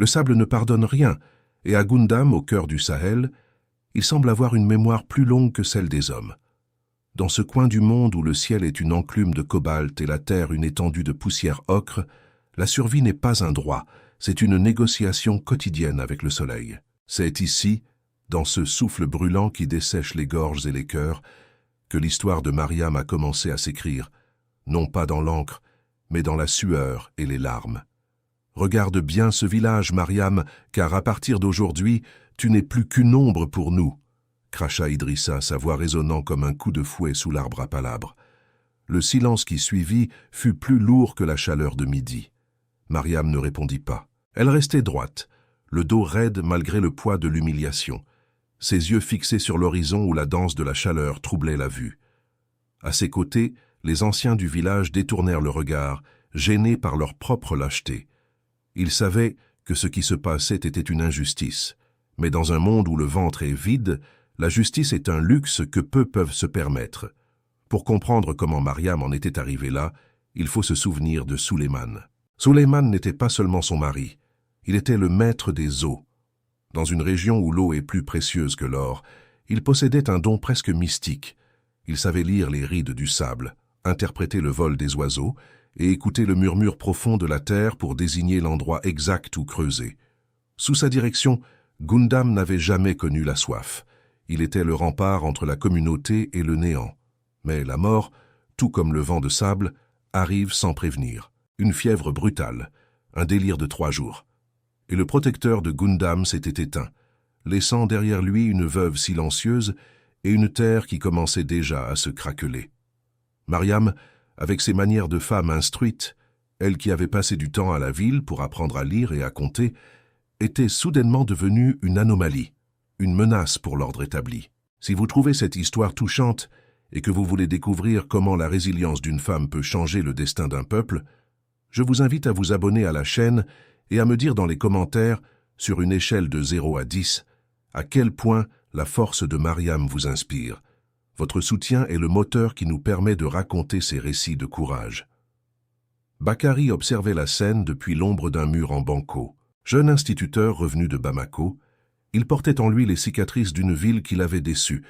Le sable ne pardonne rien, et à Gundam, au cœur du Sahel, il semble avoir une mémoire plus longue que celle des hommes. Dans ce coin du monde où le ciel est une enclume de cobalt et la terre une étendue de poussière ocre, la survie n'est pas un droit, c'est une négociation quotidienne avec le soleil. C'est ici, dans ce souffle brûlant qui dessèche les gorges et les cœurs, que l'histoire de Mariam a commencé à s'écrire, non pas dans l'encre, mais dans la sueur et les larmes. Regarde bien ce village, Mariam, car à partir d'aujourd'hui, tu n'es plus qu'une ombre pour nous, cracha Idrissa, sa voix résonnant comme un coup de fouet sous l'arbre à palabres. Le silence qui suivit fut plus lourd que la chaleur de midi. Mariam ne répondit pas. Elle restait droite, le dos raide malgré le poids de l'humiliation, ses yeux fixés sur l'horizon où la danse de la chaleur troublait la vue. À ses côtés, les anciens du village détournèrent le regard, gênés par leur propre lâcheté. Ils savaient que ce qui se passait était une injustice, mais dans un monde où le ventre est vide, la justice est un luxe que peu peuvent se permettre. Pour comprendre comment Mariam en était arrivée là, il faut se souvenir de Suleiman. Suleiman n'était pas seulement son mari, il était le maître des eaux. Dans une région où l'eau est plus précieuse que l'or, il possédait un don presque mystique. Il savait lire les rides du sable, interpréter le vol des oiseaux et écouter le murmure profond de la terre pour désigner l'endroit exact où creuser. Sous sa direction, Gundam n'avait jamais connu la soif. Il était le rempart entre la communauté et le néant. Mais la mort, tout comme le vent de sable, arrive sans prévenir. Une fièvre brutale, un délire de 3 jours. Et le protecteur de Gundam s'était éteint, laissant derrière lui une veuve silencieuse et une terre qui commençait déjà à se craqueler. Mariam, avec ses manières de femme instruite, elle qui avait passé du temps à la ville pour apprendre à lire et à compter, était soudainement devenue une anomalie, une menace pour l'ordre établi. Si vous trouvez cette histoire touchante et que vous voulez découvrir comment la résilience d'une femme peut changer le destin d'un peuple, je vous invite à vous abonner à la chaîne et à me dire dans les commentaires, sur une échelle de 0 à 10, à quel point la force de Mariam vous inspire. Votre soutien est le moteur qui nous permet de raconter ces récits de courage. Bakary observait la scène depuis l'ombre d'un mur en banco. Jeune instituteur revenu de Bamako, il portait en lui les cicatrices d'une ville qui l'avait déçu.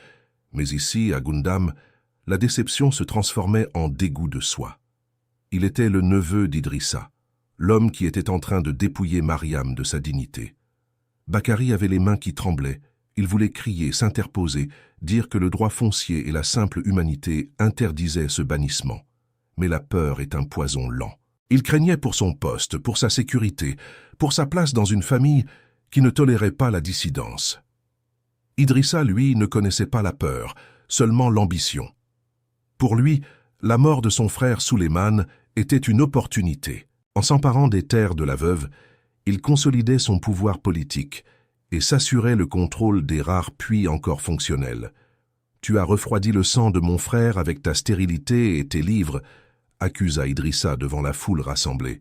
Mais ici, à Gundam, la déception se transformait en dégoût de soi. Il était le neveu d'Idrissa, l'homme qui était en train de dépouiller Mariam de sa dignité. Bakary avait les mains qui tremblaient. Il voulait crier, s'interposer, dire que le droit foncier et la simple humanité interdisaient ce bannissement. Mais la peur est un poison lent. Il craignait pour son poste, pour sa sécurité, pour sa place dans une famille qui ne tolérait pas la dissidence. Idrissa, lui, ne connaissait pas la peur, seulement l'ambition. Pour lui, la mort de son frère Suleiman était une opportunité. En s'emparant des terres de la veuve, il consolidait son pouvoir politique et s'assurait le contrôle des rares puits encore fonctionnels. « Tu as refroidi le sang de mon frère avec ta stérilité et tes livres », accusa Idrissa devant la foule rassemblée.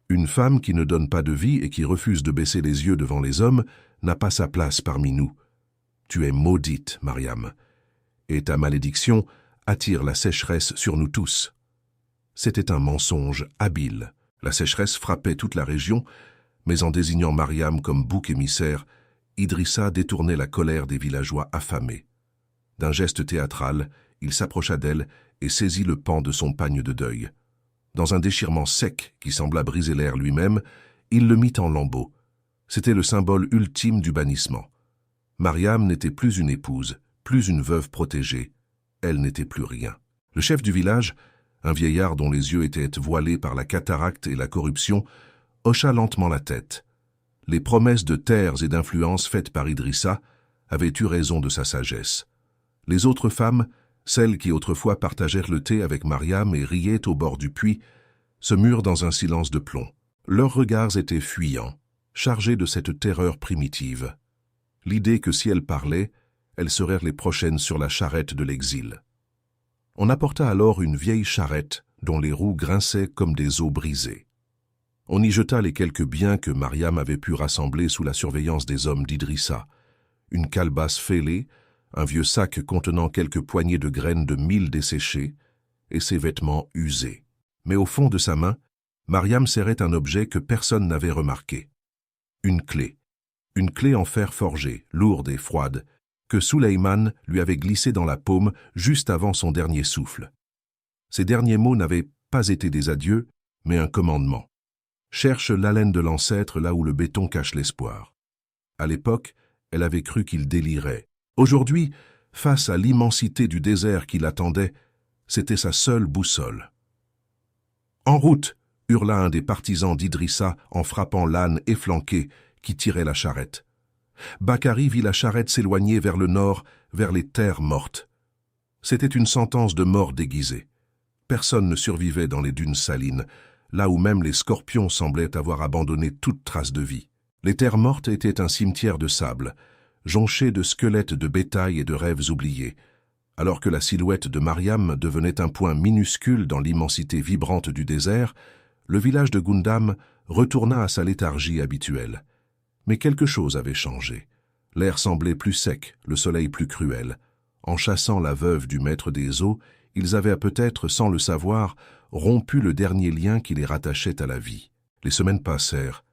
Une femme qui ne donne pas de vie et qui refuse de baisser les yeux devant les hommes n'a pas sa place parmi nous. Tu es maudite, Mariam, et ta malédiction attire la sécheresse sur nous tous. C'était un mensonge habile. La sécheresse frappait toute la région, mais en désignant Mariam comme bouc émissaire, Idrissa détournait la colère des villageois affamés. D'un geste théâtral, il s'approcha d'elle et saisit le pan de son pagne de deuil. Dans un déchirement sec qui sembla briser l'air lui-même, il le mit en lambeaux. C'était le symbole ultime du bannissement. Mariam n'était plus une épouse, plus une veuve protégée. Elle n'était plus rien. Le chef du village, un vieillard dont les yeux étaient voilés par la cataracte et la corruption, hocha lentement la tête. Les promesses de terres et d'influences faites par Idrissa avaient eu raison de sa sagesse. Les autres femmes, celles qui autrefois partagèrent le thé avec Mariam et riaient au bord du puits, se murent dans un silence de plomb. Leurs regards étaient fuyants, chargés de cette terreur primitive. L'idée que si elles parlaient, elles seraient les prochaines sur la charrette de l'exil. On apporta alors une vieille charrette dont les roues grinçaient comme des os brisés. On y jeta les quelques biens que Mariam avait pu rassembler sous la surveillance des hommes d'Idrissa. Une calebasse fêlée, un vieux sac contenant quelques poignées de graines de mil desséchées, et ses vêtements usés. Mais au fond de sa main, Mariam serrait un objet que personne n'avait remarqué. une clé. Une clé en fer forgé, lourde et froide, que Suleyman lui avait glissée dans la paume juste avant son dernier souffle. Ces derniers mots n'avaient pas été des adieux, mais un commandement. Cherche l'haleine de l'ancêtre là où le béton cache l'espoir. À l'époque, elle avait cru qu'il délirait. Aujourd'hui, face à l'immensité du désert qui l'attendait, c'était sa seule boussole. « En route !» hurla un des partisans d'Idrissa en frappant l'âne efflanqué qui tirait la charrette. Bakari vit la charrette s'éloigner vers le nord, vers les terres mortes. C'était une sentence de mort déguisée. Personne ne survivait dans les dunes salines, là où même les scorpions semblaient avoir abandonné toute trace de vie. Les terres mortes étaient un cimetière de sable, jonché de squelettes de bétail et de rêves oubliés, alors que la silhouette de Mariam devenait un point minuscule dans l'immensité vibrante du désert. Le village de Gundam retourna à sa léthargie habituelle. Mais quelque chose avait changé. L'air semblait plus sec, le soleil plus cruel. En chassant la veuve du maître des eaux, ils avaient peut-être, sans le savoir, rompu le dernier lien qui les rattachait à la vie. Les semaines passèrent,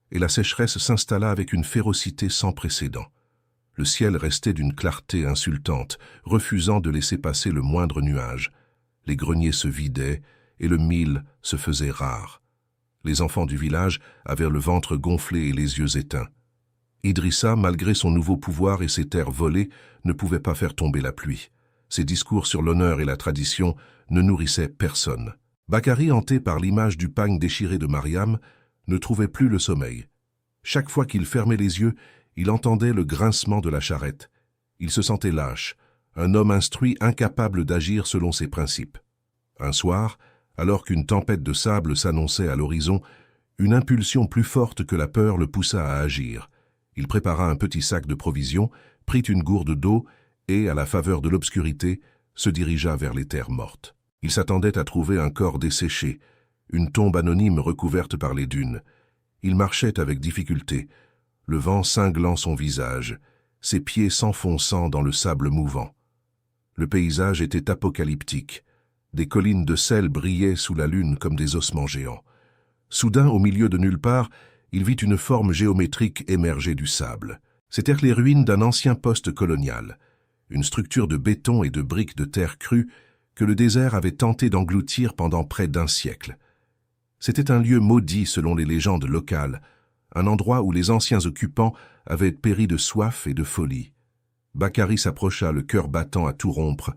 et la sécheresse s'installa avec une férocité sans précédent. Le ciel restait d'une clarté insultante, refusant de laisser passer le moindre nuage. Les greniers se vidaient, et le mil se faisait rare. Les enfants du village avaient le ventre gonflé et les yeux éteints. Idrissa, malgré son nouveau pouvoir et ses terres volées, ne pouvait pas faire tomber la pluie. Ses discours sur l'honneur et la tradition ne nourrissaient personne. Bakari, hanté par l'image du pagne déchiré de Mariam, ne trouvait plus le sommeil. Chaque fois qu'il fermait les yeux, il entendait le grincement de la charrette. Il se sentait lâche, un homme instruit incapable d'agir selon ses principes. Un soir, alors qu'une tempête de sable s'annonçait à l'horizon, une impulsion plus forte que la peur le poussa à agir. Il prépara un petit sac de provisions, prit une gourde d'eau et, à la faveur de l'obscurité, se dirigea vers les terres mortes. Il s'attendait à trouver un corps desséché, une tombe anonyme recouverte par les dunes. Il marchait avec difficulté, le vent cinglant son visage, ses pieds s'enfonçant dans le sable mouvant. Le paysage était apocalyptique. Des collines de sel brillaient sous la lune comme des ossements géants. Soudain, au milieu de nulle part, il vit une forme géométrique émerger du sable. C'étaient les ruines d'un ancien poste colonial, une structure de béton et de briques de terre crue que le désert avait tenté d'engloutir pendant près d'un siècle. C'était un lieu maudit selon les légendes locales, un endroit où les anciens occupants avaient péri de soif et de folie. Bakari s'approcha, le cœur battant à tout rompre.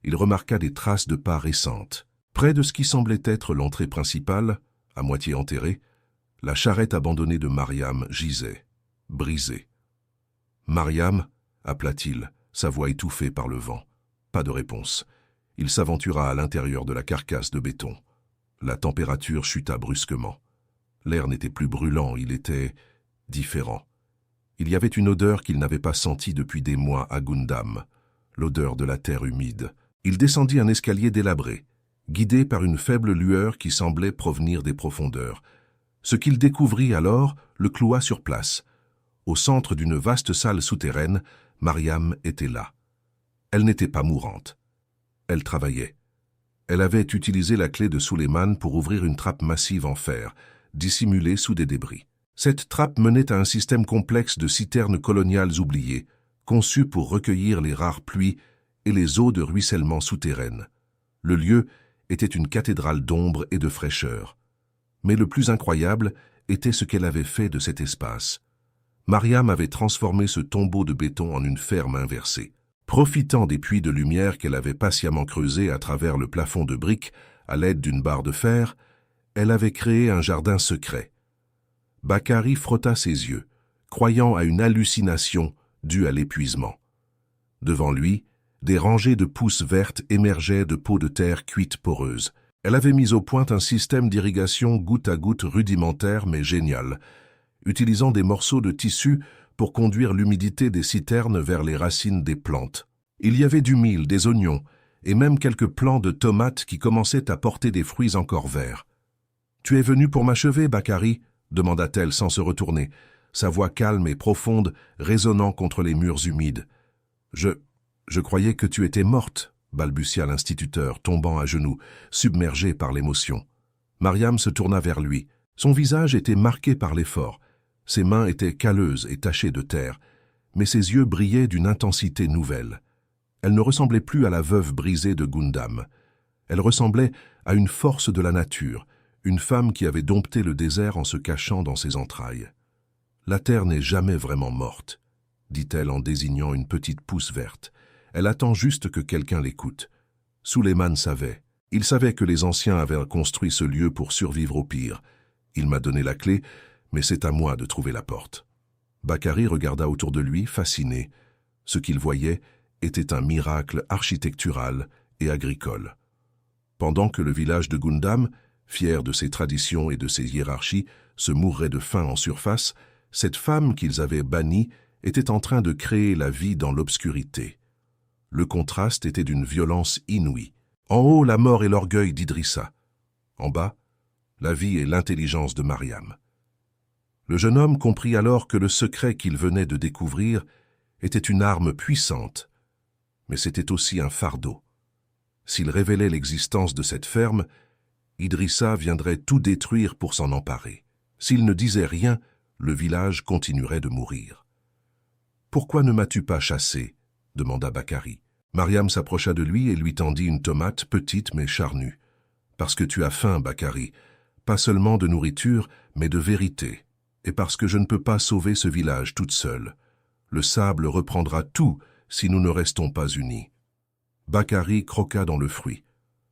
Il remarqua des traces de pas récentes. Près de ce qui semblait être l'entrée principale, à moitié enterrée, la charrette abandonnée de Mariam gisait, brisée. « Mariam » appela-t-il, sa voix étouffée par le vent. Pas de réponse. Il s'aventura à l'intérieur de la carcasse de béton. La température chuta brusquement. L'air n'était plus brûlant, il était différent. Il y avait une odeur qu'il n'avait pas sentie depuis des mois à Gundam, l'odeur de la terre humide. Il descendit un escalier délabré, guidé par une faible lueur qui semblait provenir des profondeurs. Ce qu'il découvrit alors le cloua sur place. Au centre d'une vaste salle souterraine, Mariam était là. Elle n'était pas mourante. Elle travaillait. Elle avait utilisé la clé de Suleyman pour ouvrir une trappe massive en fer, dissimulée sous des débris. Cette trappe menait à un système complexe de citernes coloniales oubliées, conçues pour recueillir les rares pluies et les eaux de ruissellement souterraines. Le lieu était une cathédrale d'ombre et de fraîcheur. Mais le plus incroyable était ce qu'elle avait fait de cet espace. Mariam avait transformé ce tombeau de béton en une ferme inversée. Profitant des puits de lumière qu'elle avait patiemment creusés à travers le plafond de briques à l'aide d'une barre de fer, elle avait créé un jardin secret. Bakari frotta ses yeux, croyant à une hallucination due à l'épuisement. Devant lui, des rangées de pousses vertes émergeaient de pots de terre cuites poreuses. Elle avait mis au point un système d'irrigation goutte à goutte rudimentaire mais génial, utilisant des morceaux de tissu pour conduire l'humidité des citernes vers les racines des plantes. Il y avait du mil, des oignons, et même quelques plants de tomates qui commençaient à porter des fruits encore verts. « Tu es venu pour m'achever, Bakari ?» demanda-t-elle sans se retourner, sa voix calme et profonde résonnant contre les murs humides. « Je croyais que tu étais morte », balbutia l'instituteur, tombant à genoux, submergé par l'émotion. Mariam se tourna vers lui. Son visage était marqué par l'effort, Ses mains étaient calleuses et tachées de terre, mais ses yeux brillaient d'une intensité nouvelle. Elle ne ressemblait plus à la veuve brisée de Gundam. Elle ressemblait à une force de la nature, une femme qui avait dompté le désert en se cachant dans ses entrailles. « La terre n'est jamais vraiment morte », dit-elle en désignant une petite pousse verte. Elle attend juste que quelqu'un l'écoute. Suleiman savait. Il savait que les anciens avaient construit ce lieu pour survivre au pire. Il m'a donné la clé, mais c'est à moi de trouver la porte. Bakary regarda autour de lui, fasciné. Ce qu'il voyait était un miracle architectural et agricole. Pendant que le village de Gundam, fier de ses traditions et de ses hiérarchies, se mourait de faim en surface, cette femme qu'ils avaient bannie était en train de créer la vie dans l'obscurité. Le contraste était d'une violence inouïe. En haut, la mort et l'orgueil d'Idrissa. En bas, la vie et l'intelligence de Mariam. Le jeune homme comprit alors que le secret qu'il venait de découvrir était une arme puissante, mais c'était aussi un fardeau. S'il révélait l'existence de cette ferme, Idrissa viendrait tout détruire pour s'en emparer. S'il ne disait rien, le village continuerait de mourir. « Pourquoi ne m'as-tu pas chassé ?» demanda Bakary. Mariam s'approcha de lui et lui tendit une tomate petite mais charnue. « Parce que tu as faim, Bakary, pas seulement de nourriture, mais de vérité, et parce que je ne peux pas sauver ce village toute seule. Le sable reprendra tout si nous ne restons pas unis. » Bakary croqua dans le fruit.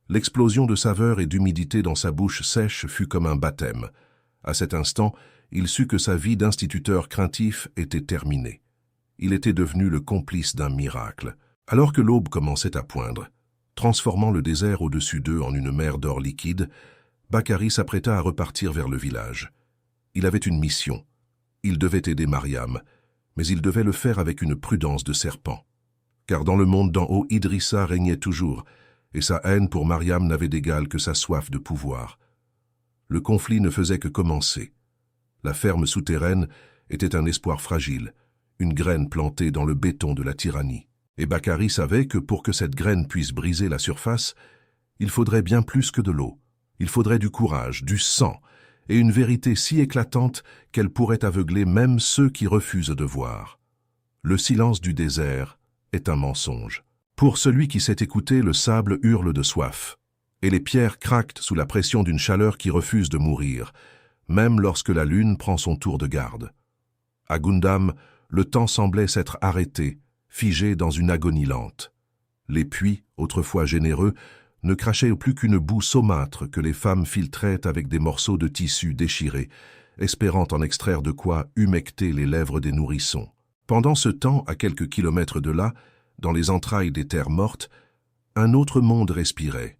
L'explosion de saveur et d'humidité dans sa bouche sèche fut comme un baptême. À cet instant, il sut que sa vie d'instituteur craintif était terminée. Il était devenu le complice d'un miracle. Alors que l'aube commençait à poindre, transformant le désert au-dessus d'eux en une mer d'or liquide, Bakary s'apprêta à repartir vers le village. Il avait une mission. Il devait aider Mariam, mais il devait le faire avec une prudence de serpent. Car dans le monde d'en haut, Idrissa régnait toujours, et sa haine pour Mariam n'avait d'égal que sa soif de pouvoir. Le conflit ne faisait que commencer. La ferme souterraine était un espoir fragile, une graine plantée dans le béton de la tyrannie. Et Bakary savait que pour que cette graine puisse briser la surface, il faudrait bien plus que de l'eau. Il faudrait du courage, du sang, et une vérité si éclatante qu'elle pourrait aveugler même ceux qui refusent de voir. Le silence du désert est un mensonge. Pour celui qui sait écouter, le sable hurle de soif, et les pierres craquent sous la pression d'une chaleur qui refuse de mourir, même lorsque la lune prend son tour de garde. À Gundam, le temps semblait s'être arrêté, figé dans une agonie lente. Les puits, autrefois généreux, ne crachaient plus qu'une boue saumâtre que les femmes filtraient avec des morceaux de tissu déchirés, espérant en extraire de quoi humecter les lèvres des nourrissons. Pendant ce temps, à quelques kilomètres de là, dans les entrailles des terres mortes, un autre monde respirait.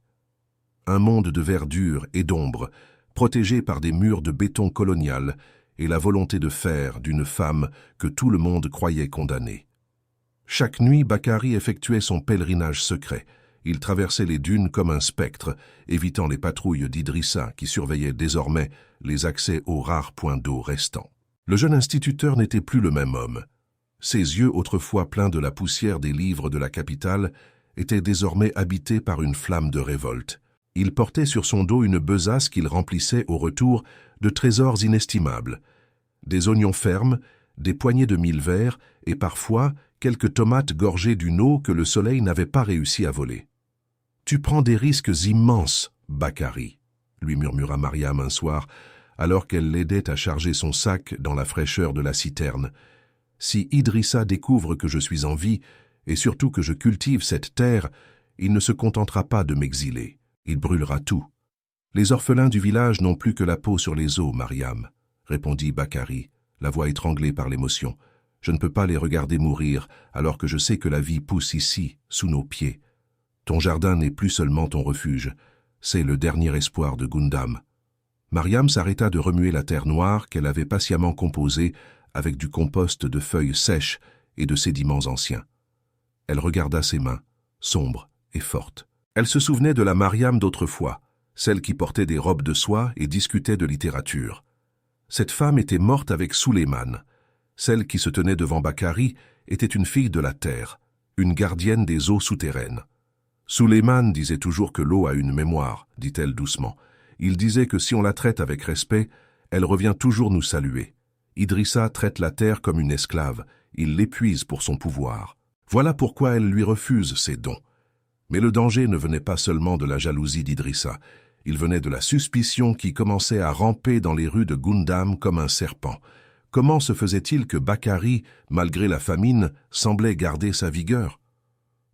Un monde de verdure et d'ombre, protégé par des murs de béton colonial et la volonté de fer d'une femme que tout le monde croyait condamnée. Chaque nuit, Bakary effectuait son pèlerinage secret. Il traversait les dunes comme un spectre, évitant les patrouilles d'Idrissa qui surveillaient désormais les accès aux rares points d'eau restants. Le jeune instituteur n'était plus le même homme. Ses yeux, autrefois pleins de la poussière des livres de la capitale, étaient désormais habités par une flamme de révolte. Il portait sur son dos une besace qu'il remplissait au retour de trésors inestimables. Des oignons fermes, des poignées de mil verts et parfois quelques tomates gorgées d'une eau que le soleil n'avait pas réussi à voler. « Tu prends des risques immenses, Bakary », lui murmura Mariam un soir, alors qu'elle l'aidait à charger son sac dans la fraîcheur de la citerne. « Si Idrissa découvre que je suis en vie, et surtout que je cultive cette terre, il ne se contentera pas de m'exiler. Il brûlera tout. »« Les orphelins du village n'ont plus que la peau sur les os, Mariam, » répondit Bakary, la voix étranglée par l'émotion. « Je ne peux pas les regarder mourir, alors que je sais que la vie pousse ici, sous nos pieds. Ton jardin n'est plus seulement ton refuge, c'est le dernier espoir de Gundam. » Mariam s'arrêta de remuer la terre noire qu'elle avait patiemment composée avec du compost de feuilles sèches et de sédiments anciens. Elle regarda ses mains, sombres et fortes. Elle se souvenait de la Mariam d'autrefois, celle qui portait des robes de soie et discutait de littérature. Cette femme était morte avec Suleiman. Celle qui se tenait devant Bakary était une fille de la terre, une gardienne des eaux souterraines. Suleiman disait toujours que l'eau a une mémoire, dit-elle doucement. Il disait que si on la traite avec respect, elle revient toujours nous saluer. Idrissa traite la terre comme une esclave, il l'épuise pour son pouvoir. Voilà pourquoi elle lui refuse ses dons. Mais le danger ne venait pas seulement de la jalousie d'Idrissa, il venait de la suspicion qui commençait à ramper dans les rues de Gundam comme un serpent. Comment se faisait-il que Bakary, malgré la famine, semblait garder sa vigueur?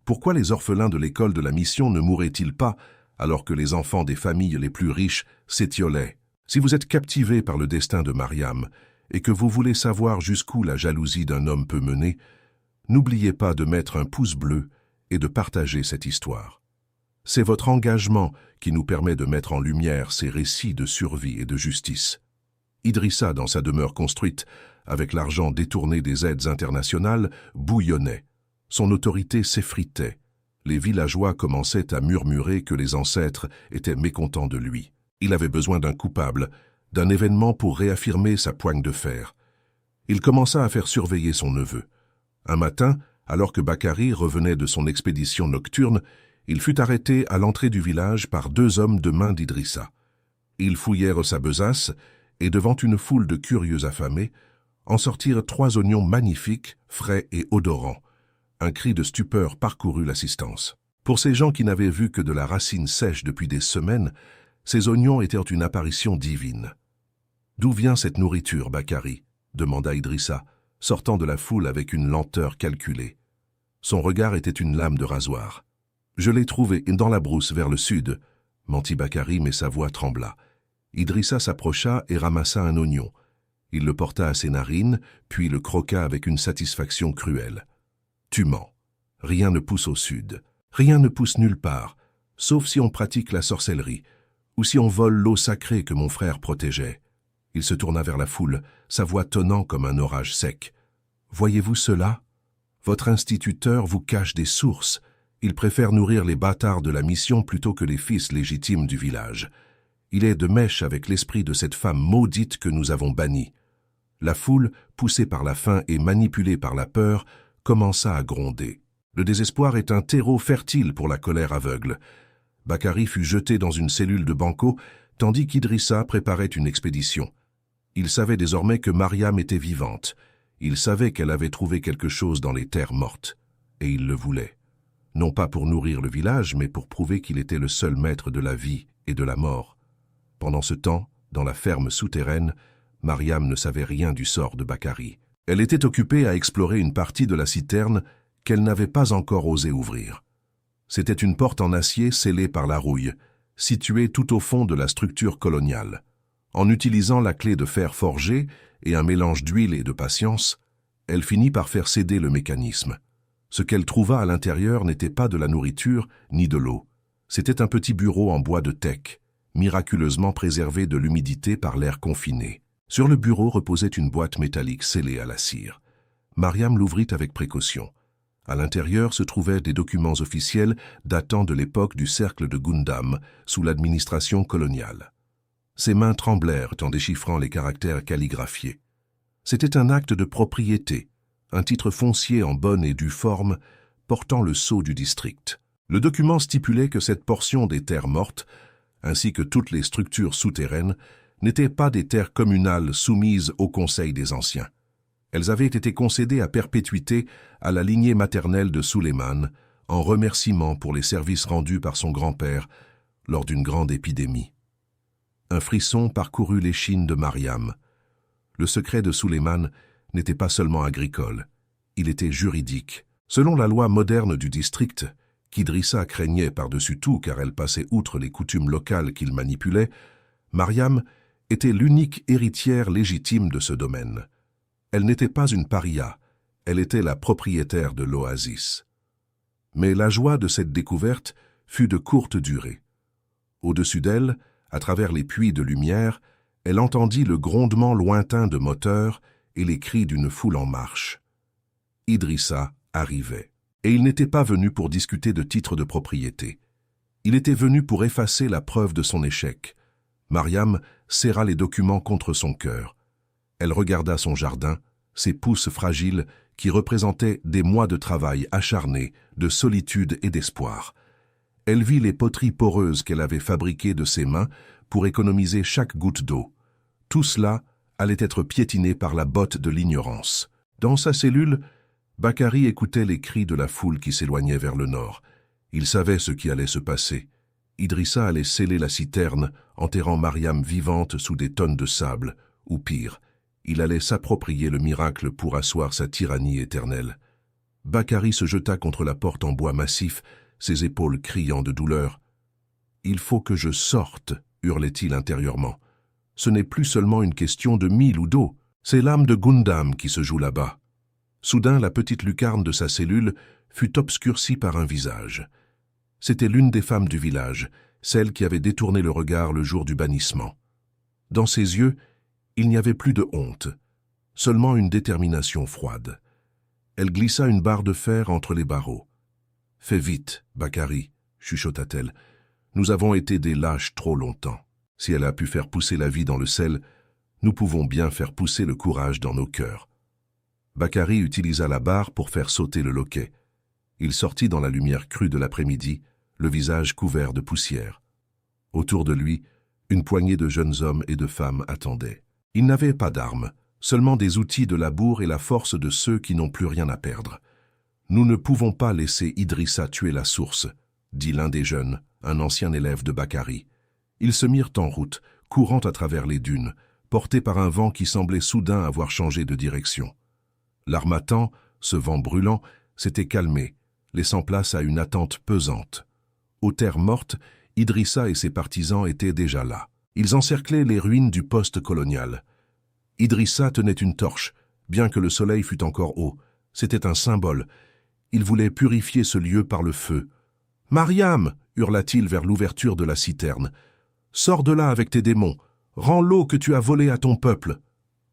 Pourquoi les orphelins de l'école de la mission ne mouraient-ils pas, alors que les enfants des familles les plus riches s'étiolaient? Si vous êtes captivé par le destin de Mariam, et que vous voulez savoir jusqu'où la jalousie d'un homme peut mener, n'oubliez pas de mettre un pouce bleu et de partager cette histoire. C'est votre engagement qui nous permet de mettre en lumière ces récits de survie et de justice. Idrissa, dans sa demeure construite, avec l'argent détourné des aides internationales, bouillonnait. Son autorité s'effritait. Les villageois commençaient à murmurer que les ancêtres étaient mécontents de lui. Il avait besoin d'un coupable, d'un événement pour réaffirmer sa poigne de fer. Il commença à faire surveiller son neveu. Un matin, alors que Bakary revenait de son expédition nocturne, il fut arrêté à l'entrée du village par 2 hommes de main d'Idrissa. Ils fouillèrent sa besace et, devant une foule de curieux affamés, en sortirent 3 oignons magnifiques, frais et odorants. Un cri de stupeur parcourut l'assistance. Pour ces gens qui n'avaient vu que de la racine sèche depuis des semaines, ces oignons étaient une apparition divine. « D'où vient cette nourriture, Bakary ?» demanda Idrissa, sortant de la foule avec une lenteur calculée. Son regard était une lame de rasoir. « Je l'ai trouvé dans la brousse vers le sud », mentit Bakary, mais sa voix trembla. Idrissa s'approcha et ramassa un oignon. Il le porta à ses narines, puis le croqua avec une satisfaction cruelle. « Tu mens. Rien ne pousse au sud. Rien ne pousse nulle part, sauf si on pratique la sorcellerie, ou si on vole l'eau sacrée que mon frère protégeait. » Il se tourna vers la foule, sa voix tonnant comme un orage sec. « Voyez-vous cela? Votre instituteur vous cache des sources. Il préfère nourrir les bâtards de la mission plutôt que les fils légitimes du village. Il est de mèche avec l'esprit de cette femme maudite que nous avons bannie. » La foule, poussée par la faim et manipulée par la peur, commença à gronder. Le désespoir est un terreau fertile pour la colère aveugle. Bakary fut jeté dans une cellule de banco, tandis qu'Idrissa préparait une expédition. Il savait désormais que Mariam était vivante. Il savait qu'elle avait trouvé quelque chose dans les terres mortes. Et il le voulait. Non pas pour nourrir le village, mais pour prouver qu'il était le seul maître de la vie et de la mort. Pendant ce temps, dans la ferme souterraine, Mariam ne savait rien du sort de Bakary. Elle était occupée à explorer une partie de la citerne qu'elle n'avait pas encore osé ouvrir. C'était une porte en acier scellée par la rouille, située tout au fond de la structure coloniale. En utilisant la clé de fer forgé et un mélange d'huile et de patience, elle finit par faire céder le mécanisme. Ce qu'elle trouva à l'intérieur n'était pas de la nourriture ni de l'eau. C'était un petit bureau en bois de teck, miraculeusement préservé de l'humidité par l'air confiné. Sur le bureau reposait une boîte métallique scellée à la cire. Mariam l'ouvrit avec précaution. À l'intérieur se trouvaient des documents officiels datant de l'époque du cercle de Gundam, sous l'administration coloniale. Ses mains tremblèrent en déchiffrant les caractères calligraphiés. C'était un acte de propriété, un titre foncier en bonne et due forme, portant le sceau du district. Le document stipulait que cette portion des terres mortes, ainsi que toutes les structures souterraines, n'étaient pas des terres communales soumises au Conseil des Anciens. Elles avaient été concédées à perpétuité à la lignée maternelle de Suleiman, en remerciement pour les services rendus par son grand-père lors d'une grande épidémie. Un frisson parcourut l'échine de Mariam. Le secret de Suleiman n'était pas seulement agricole, il était juridique. Selon la loi moderne du district, qu'Idrissa craignait par-dessus tout car elle passait outre les coutumes locales qu'il manipulait, Mariam était l'unique héritière légitime de ce domaine. Elle n'était pas une paria, elle était la propriétaire de l'oasis. Mais la joie de cette découverte fut de courte durée. Au-dessus d'elle, à travers les puits de lumière, elle entendit le grondement lointain de moteurs et les cris d'une foule en marche. Idrissa arrivait. Et il n'était pas venu pour discuter de titres de propriété. Il était venu pour effacer la preuve de son échec. Mariam serra les documents contre son cœur. Elle regarda son jardin, ses pousses fragiles qui représentaient des mois de travail acharné, de solitude et d'espoir. Elle vit les poteries poreuses qu'elle avait fabriquées de ses mains pour économiser chaque goutte d'eau. Tout cela allait être piétinée par la botte de l'ignorance. Dans sa cellule, Bakary écoutait les cris de la foule qui s'éloignait vers le nord. Il savait ce qui allait se passer. Idrissa allait sceller la citerne, enterrant Mariam vivante sous des tonnes de sable, ou pire, il allait s'approprier le miracle pour asseoir sa tyrannie éternelle. Bakary se jeta contre la porte en bois massif, ses épaules criant de douleur. « Il faut que je sorte » hurlait-il intérieurement. « Ce n'est plus seulement une question de mille ou d'eau, c'est l'âme de Gundam qui se joue là-bas. » Soudain, la petite lucarne de sa cellule fut obscurcie par un visage. C'était l'une des femmes du village, celle qui avait détourné le regard le jour du bannissement. Dans ses yeux, il n'y avait plus de honte, seulement une détermination froide. Elle glissa une barre de fer entre les barreaux. « Fais vite, Bakary, » chuchota-t-elle. « Nous avons été des lâches trop longtemps. Si elle a pu faire pousser la vie dans le sel, nous pouvons bien faire pousser le courage dans nos cœurs. » Bakary utilisa la barre pour faire sauter le loquet. Il sortit dans la lumière crue de l'après-midi, le visage couvert de poussière. Autour de lui, une poignée de jeunes hommes et de femmes attendaient. Ils n'avaient pas d'armes, seulement des outils de labour et la force de ceux qui n'ont plus rien à perdre. « Nous ne pouvons pas laisser Idrissa tuer la source », dit l'un des jeunes, un ancien élève de Bakary. Ils se mirent en route, courant à travers les dunes, portés par un vent qui semblait soudain avoir changé de direction. L'harmattan, ce vent brûlant, s'était calmé, laissant place à une attente pesante. Aux terres mortes, Idrissa et ses partisans étaient déjà là. Ils encerclaient les ruines du poste colonial. Idrissa tenait une torche, bien que le soleil fût encore haut. C'était un symbole. Il voulait purifier ce lieu par le feu. « Mariam !» hurla-t-il vers l'ouverture de la citerne. « Sors de là avec tes démons. Rends l'eau que tu as volée à ton peuple. »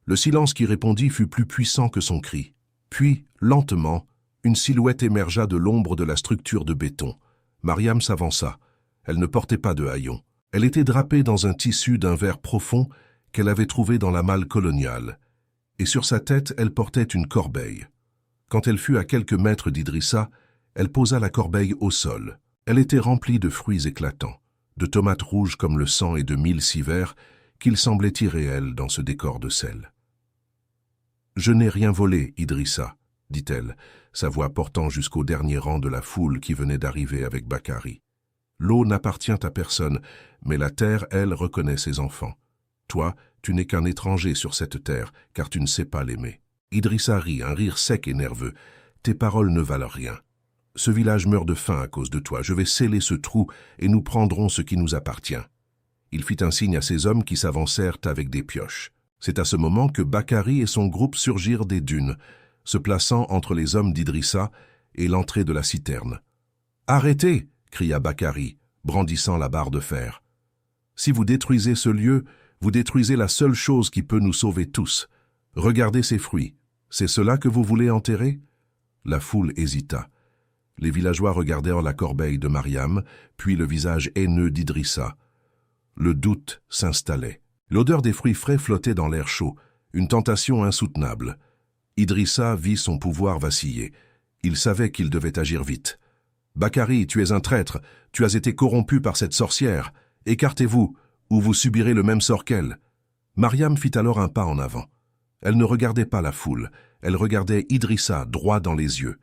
Le silence qui répondit fut plus puissant que son cri. Puis, lentement, une silhouette émergea de l'ombre de la structure de béton. Mariam s'avança. Elle ne portait pas de haillons. Elle était drapée dans un tissu d'un vert profond qu'elle avait trouvé dans la malle coloniale. Et sur sa tête, elle portait une corbeille. Quand elle fut à quelques mètres d'Idrissa, elle posa la corbeille au sol. Elle était remplie de fruits éclatants, de tomates rouges comme le sang et de mil si vert qu'il semblait irréel dans ce décor de sel. « Je n'ai rien volé, Idrissa, » dit-elle, sa voix portant jusqu'au dernier rang de la foule qui venait d'arriver avec Bakary. « L'eau n'appartient à personne, mais la terre, elle, reconnaît ses enfants. Toi, tu n'es qu'un étranger sur cette terre, car tu ne sais pas l'aimer. » Idrissa rit, un rire sec et nerveux. « Tes paroles ne valent rien. Ce village meurt de faim à cause de toi. Je vais sceller ce trou et nous prendrons ce qui nous appartient. » Il fit un signe à ses hommes qui s'avancèrent avec des pioches. C'est à ce moment que Bakary et son groupe surgirent des dunes, se plaçant entre les hommes d'Idrissa et l'entrée de la citerne. « Arrêtez !» cria Bakary, brandissant la barre de fer. « Si vous détruisez ce lieu, vous détruisez la seule chose qui peut nous sauver tous. Regardez ces fruits. C'est cela que vous voulez enterrer ?» La foule hésita. Les villageois regardèrent la corbeille de Mariam, puis le visage haineux d'Idrissa. Le doute s'installait. L'odeur des fruits frais flottait dans l'air chaud, une tentation insoutenable. Idrissa vit son pouvoir vaciller. Il savait qu'il devait agir vite. « Bakary, tu es un traître, tu as été corrompu par cette sorcière. Écartez-vous, ou vous subirez le même sort qu'elle. » Mariam fit alors un pas en avant. Elle ne regardait pas la foule, elle regardait Idrissa droit dans les yeux.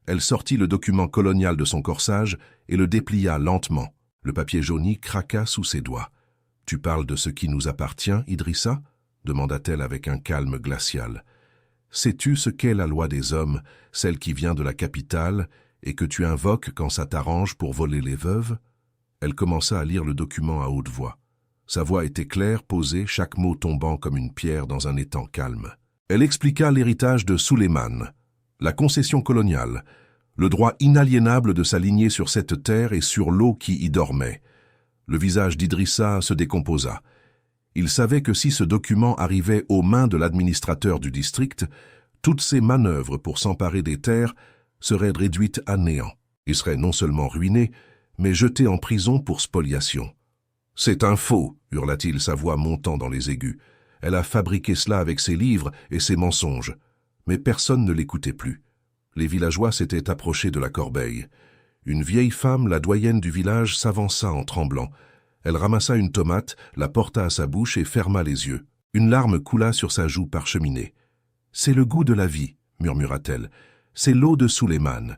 Elle sortit le document colonial de son corsage et le déplia lentement. Le papier jauni craqua sous ses doigts. « Tu parles de ce qui nous appartient, Idrissa ?» demanda-t-elle avec un calme glacial. « Sais-tu ce qu'est la loi des hommes, celle qui vient de la capitale, et que tu invoques quand ça t'arrange pour voler les veuves ?» Elle commença à lire le document à haute voix. Sa voix était claire, posée, chaque mot tombant comme une pierre dans un étang calme. Elle expliqua l'héritage de Suleiman, la concession coloniale, le droit inaliénable de s'aligner sur cette terre et sur l'eau qui y dormait. Le visage d'Idrissa se décomposa. Il savait que si ce document arrivait aux mains de l'administrateur du district, toutes ses manœuvres pour s'emparer des terres seraient réduites à néant. Il serait non seulement ruiné, mais jeté en prison pour spoliation. « C'est un faux !» hurla-t-il, sa voix montant dans les aigus. « Elle a fabriqué cela avec ses livres et ses mensonges. » Mais personne ne l'écoutait plus. Les villageois s'étaient approchés de la corbeille. Une vieille femme, la doyenne du village, s'avança en tremblant. Elle ramassa une tomate, la porta à sa bouche et ferma les yeux. Une larme coula sur sa joue parcheminée. « C'est le goût de la vie, » murmura-t-elle. « C'est l'eau de Suleiman. »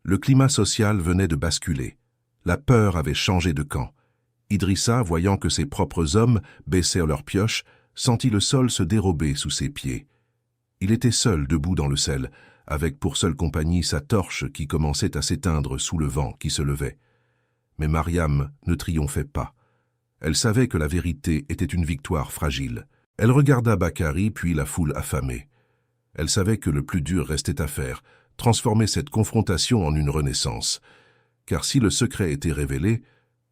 Le climat social venait de basculer. La peur avait changé de camp. Idrissa, voyant que ses propres hommes baissaient leurs pioches, sentit le sol se dérober sous ses pieds. Il était seul debout dans le sel, avec pour seule compagnie sa torche qui commençait à s'éteindre sous le vent qui se levait. Mais Mariam ne triomphait pas. Elle savait que la vérité était une victoire fragile. Elle regarda Bakari puis la foule affamée. Elle savait que le plus dur restait à faire, transformer cette confrontation en une renaissance. Car si le secret était révélé,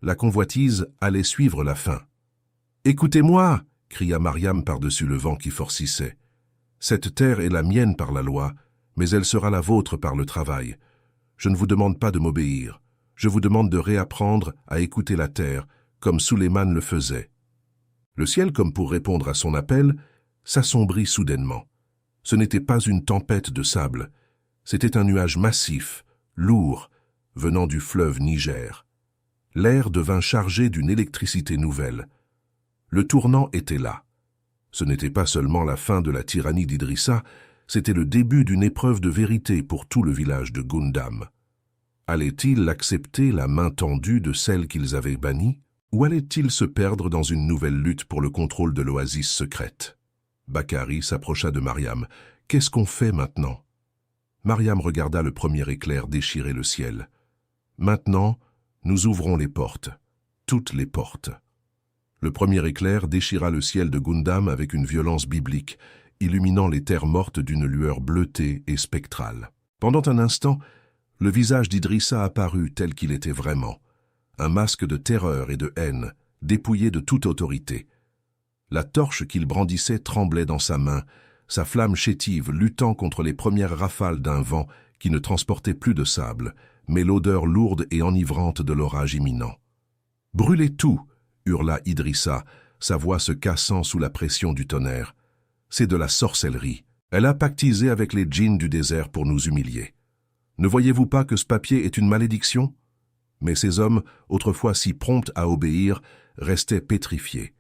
la convoitise allait suivre la fin. « Écoutez-moi » cria Mariam par-dessus le vent qui forcissait. « Cette terre est la mienne par la loi, mais elle sera la vôtre par le travail. Je ne vous demande pas de m'obéir. Je vous demande de réapprendre à écouter la terre, comme Suleiman le faisait. » Le ciel, comme pour répondre à son appel, s'assombrit soudainement. Ce n'était pas une tempête de sable, c'était un nuage massif, lourd, venant du fleuve Niger. L'air devint chargé d'une électricité nouvelle. Le tournant était là. Ce n'était pas seulement la fin de la tyrannie d'Idrissa, c'était le début d'une épreuve de vérité pour tout le village de Gundam. Allaient-ils accepter la main tendue de celle qu'ils avaient bannie, ou allaient-ils se perdre dans une nouvelle lutte pour le contrôle de l'oasis secrète? Bakari s'approcha de Mariam. « Qu'est-ce qu'on fait maintenant ?» Mariam regarda le premier éclair déchirer le ciel. « Maintenant, nous ouvrons les portes, toutes les portes. » Le premier éclair déchira le ciel de Gundam avec une violence biblique, illuminant les terres mortes d'une lueur bleutée et spectrale. Pendant un instant, le visage d'Idrissa apparut tel qu'il était vraiment, un masque de terreur et de haine, dépouillé de toute autorité. La torche qu'il brandissait tremblait dans sa main, sa flamme chétive luttant contre les premières rafales d'un vent qui ne transportait plus de sable, mais l'odeur lourde et enivrante de l'orage imminent. « Brûlez tout !» hurla Idrissa, sa voix se cassant sous la pression du tonnerre. « C'est de la sorcellerie. Elle a pactisé avec les djinns du désert pour nous humilier. Ne voyez-vous pas que ce papier est une malédiction ?» Mais ces hommes, autrefois si prompts à obéir, restaient pétrifiés.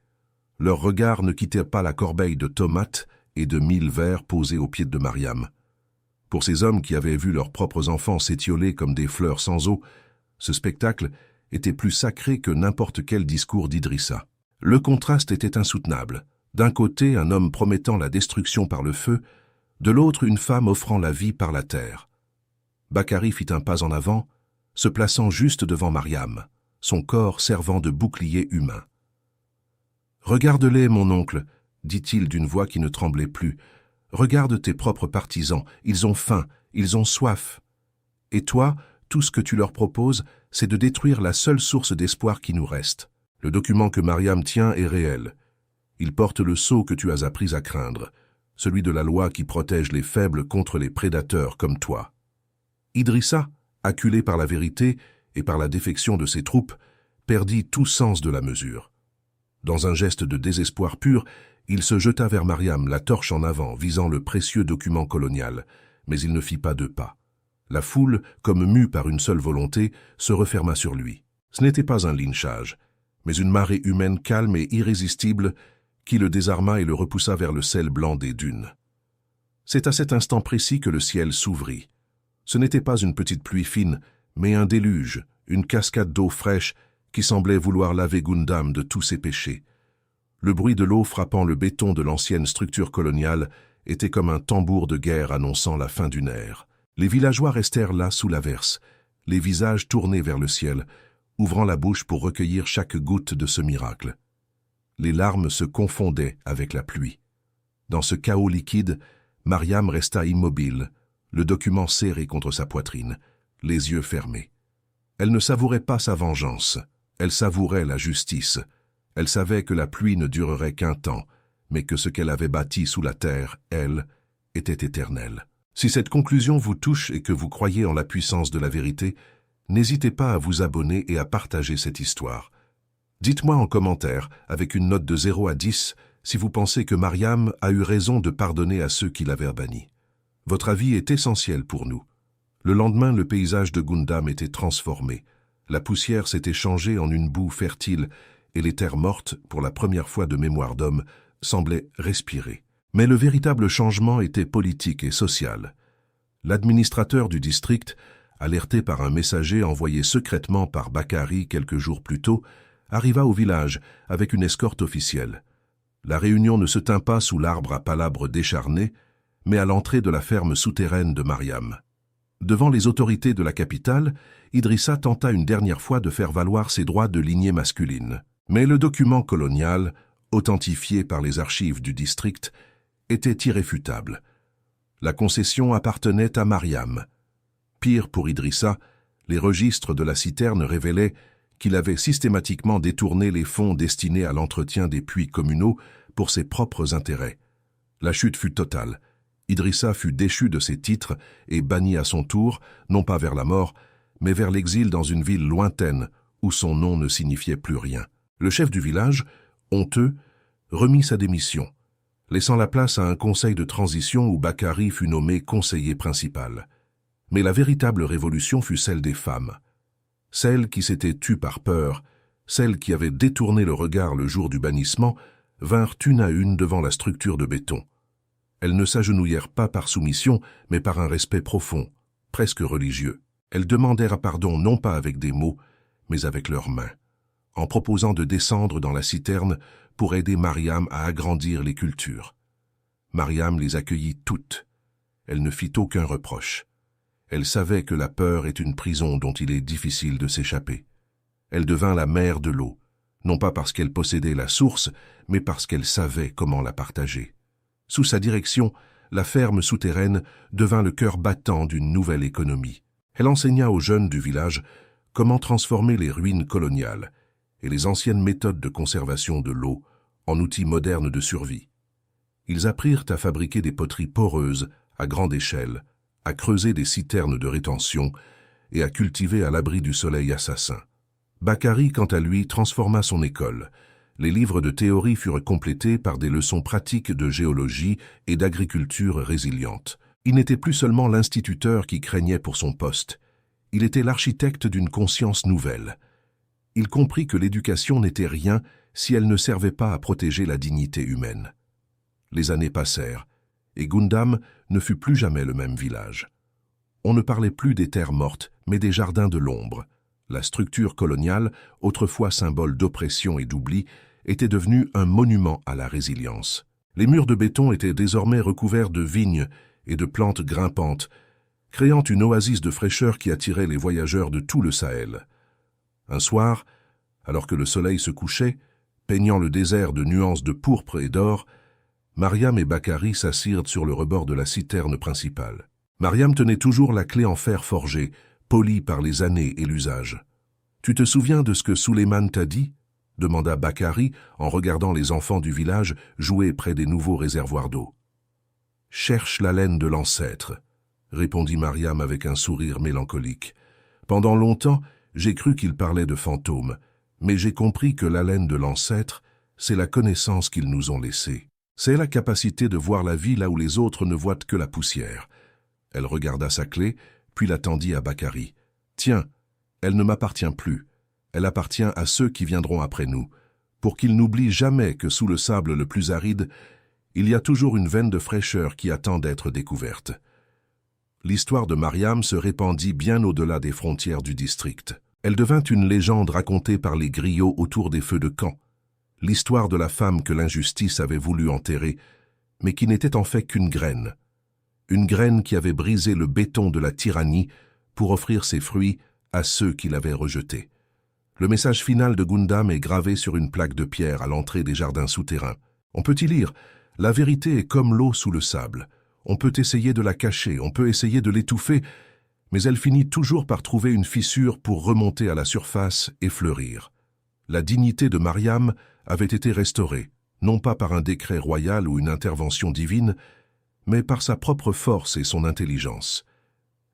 Leur regard ne quittait pas la corbeille de tomates et de mille vers posés aux pieds de Mariam. Pour ces hommes qui avaient vu leurs propres enfants s'étioler comme des fleurs sans eau, ce spectacle était plus sacré que n'importe quel discours d'Idrissa. Le contraste était insoutenable. D'un côté, un homme promettant la destruction par le feu, de l'autre, une femme offrant la vie par la terre. Bakari fit un pas en avant, se plaçant juste devant Mariam, son corps servant de bouclier humain. « Regarde-les, mon oncle, » dit-il d'une voix qui ne tremblait plus. « Regarde tes propres partisans, ils ont faim, ils ont soif. Et toi, tout ce que tu leur proposes, c'est de détruire la seule source d'espoir qui nous reste. Le document que Mariam tient est réel. Il porte le sceau que tu as appris à craindre, celui de la loi qui protège les faibles contre les prédateurs comme toi. » Idrissa, acculé par la vérité et par la défection de ses troupes, perdit tout sens de la mesure. Dans un geste de désespoir pur, il se jeta vers Mariam, la torche en avant, visant le précieux document colonial, mais il ne fit pas 2 pas. La foule, comme mue par une seule volonté, se referma sur lui. Ce n'était pas un lynchage, mais une marée humaine calme et irrésistible qui le désarma et le repoussa vers le sel blanc des dunes. C'est à cet instant précis que le ciel s'ouvrit. Ce n'était pas une petite pluie fine, mais un déluge, une cascade d'eau fraîche qui semblait vouloir laver Gundam de tous ses péchés. Le bruit de l'eau frappant le béton de l'ancienne structure coloniale était comme un tambour de guerre annonçant la fin d'une ère. Les villageois restèrent là sous l'averse, les visages tournés vers le ciel, ouvrant la bouche pour recueillir chaque goutte de ce miracle. Les larmes se confondaient avec la pluie. Dans ce chaos liquide, Mariam resta immobile, le document serré contre sa poitrine, les yeux fermés. Elle ne savourait pas sa vengeance, elle savourait la justice. Elle savait que la pluie ne durerait qu'un temps, mais que ce qu'elle avait bâti sous la terre, elle, était éternel. Si cette conclusion vous touche et que vous croyez en la puissance de la vérité, n'hésitez pas à vous abonner et à partager cette histoire. Dites-moi en commentaire, avec une note de 0 à 10, si vous pensez que Mariam a eu raison de pardonner à ceux qui l'avaient bannie. Votre avis est essentiel pour nous. Le lendemain, le paysage de Gundam était transformé. La poussière s'était changée en une boue fertile et les terres mortes, pour la première fois de mémoire d'homme, semblait respirer. Mais le véritable changement était politique et social. L'administrateur du district, alerté par un messager envoyé secrètement par Bakary quelques jours plus tôt, arriva au village avec une escorte officielle. La réunion ne se tint pas sous l'arbre à palabres décharné, mais à l'entrée de la ferme souterraine de Mariam. Devant les autorités de la capitale, Idrissa tenta une dernière fois de faire valoir ses droits de lignée masculine. Mais le document colonial, authentifié par les archives du district, était irréfutable. La concession appartenait à Mariam. Pire pour Idrissa, les registres de la citerne révélaient qu'il avait systématiquement détourné les fonds destinés à l'entretien des puits communaux pour ses propres intérêts. La chute fut totale. Idrissa fut déchu de ses titres et banni à son tour, non pas vers la mort, mais vers l'exil dans une ville lointaine où son nom ne signifiait plus rien. Le chef du village, honteux, remit sa démission, laissant la place à un conseil de transition où Bakary fut nommé conseiller principal. Mais la véritable révolution fut celle des femmes. Celles qui s'étaient tues par peur, celles qui avaient détourné le regard le jour du bannissement, vinrent une à une devant la structure de béton. Elles ne s'agenouillèrent pas par soumission, mais par un respect profond, presque religieux. Elles demandèrent pardon non pas avec des mots, mais avec leurs mains, en proposant de descendre dans la citerne pour aider Mariam à agrandir les cultures. Mariam les accueillit toutes. Elle ne fit aucun reproche. Elle savait que la peur est une prison dont il est difficile de s'échapper. Elle devint la mère de l'eau, non pas parce qu'elle possédait la source, mais parce qu'elle savait comment la partager. Sous sa direction, la ferme souterraine devint le cœur battant d'une nouvelle économie. Elle enseigna aux jeunes du village comment transformer les ruines coloniales et les anciennes méthodes de conservation de l'eau en outils modernes de survie. Ils apprirent à fabriquer des poteries poreuses à grande échelle, à creuser des citernes de rétention et à cultiver à l'abri du soleil assassin. Bakary, quant à lui, transforma son école. Les livres de théorie furent complétés par des leçons pratiques de géologie et d'agriculture résiliente. Il n'était plus seulement l'instituteur qui craignait pour son poste. Il était l'architecte d'une conscience nouvelle. Il comprit que l'éducation n'était rien si elle ne servait pas à protéger la dignité humaine. Les années passèrent, et Gundam ne fut plus jamais le même village. On ne parlait plus des terres mortes, mais des jardins de l'ombre. La structure coloniale, autrefois symbole d'oppression et d'oubli, était devenue un monument à la résilience. Les murs de béton étaient désormais recouverts de vignes et de plantes grimpantes, créant une oasis de fraîcheur qui attirait les voyageurs de tout le Sahel. Un soir, alors que le soleil se couchait, peignant le désert de nuances de pourpre et d'or, Mariam et Bakary s'assirent sur le rebord de la citerne principale. Mariam tenait toujours la clé en fer forgé, polie par les années et l'usage. « Tu te souviens de ce que Souleymane t'a dit ?» demanda Bakary en regardant les enfants du village jouer près des nouveaux réservoirs d'eau. « Cherche la laine de l'ancêtre », répondit Mariam avec un sourire mélancolique. « Pendant longtemps, j'ai cru qu'il parlait de fantômes, mais j'ai compris que la laine de l'ancêtre, c'est la connaissance qu'ils nous ont laissée. C'est la capacité de voir la vie là où les autres ne voient que la poussière. » Elle regarda sa clé, puis la tendit à Bakary. « Tiens, elle ne m'appartient plus. Elle appartient à ceux qui viendront après nous, pour qu'ils n'oublient jamais que sous le sable le plus aride, il y a toujours une veine de fraîcheur qui attend d'être découverte. » L'histoire de Mariam se répandit bien au-delà des frontières du district. Elle devint une légende racontée par les griots autour des feux de camp. L'histoire de la femme que l'injustice avait voulu enterrer, mais qui n'était en fait qu'une graine. Une graine qui avait brisé le béton de la tyrannie pour offrir ses fruits à ceux qui l'avaient rejeté. Le message final de Gundam est gravé sur une plaque de pierre à l'entrée des jardins souterrains. On peut y lire « La vérité est comme l'eau sous le sable. On peut essayer de la cacher, on peut essayer de l'étouffer, mais elle finit toujours par trouver une fissure pour remonter à la surface et fleurir. » La dignité de Mariam avait été restaurée, non pas par un décret royal ou une intervention divine, mais par sa propre force et son intelligence.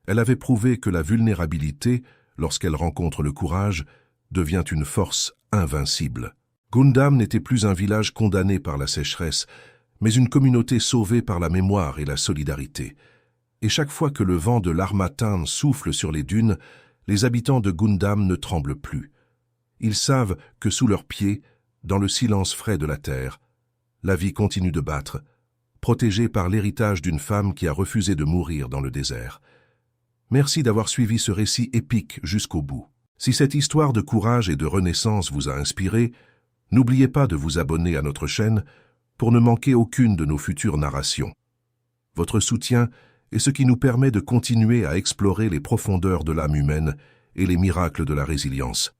Elle avait prouvé que la vulnérabilité, lorsqu'elle rencontre le courage, devient une force invincible. Gundam n'était plus un village condamné par la sécheresse, mais une communauté sauvée par la mémoire et la solidarité. Et chaque fois que le vent de l'harmattan souffle sur les dunes, les habitants de Gundam ne tremblent plus. Ils savent que sous leurs pieds, dans le silence frais de la terre, la vie continue de battre, protégée par l'héritage d'une femme qui a refusé de mourir dans le désert. Merci d'avoir suivi ce récit épique jusqu'au bout. Si cette histoire de courage et de renaissance vous a inspiré, n'oubliez pas de vous abonner à notre chaîne pour ne manquer aucune de nos futures narrations. Votre soutien est ce qui nous permet de continuer à explorer les profondeurs de l'âme humaine et les miracles de la résilience.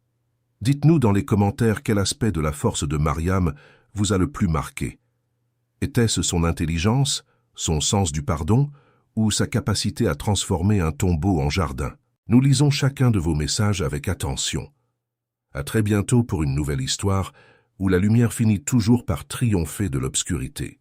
Dites-nous dans les commentaires quel aspect de la force de Mariam vous a le plus marqué. Était-ce son intelligence, son sens du pardon ou sa capacité à transformer un tombeau en jardin? Nous lisons chacun de vos messages avec attention. À très bientôt pour une nouvelle histoire où la lumière finit toujours par triompher de l'obscurité.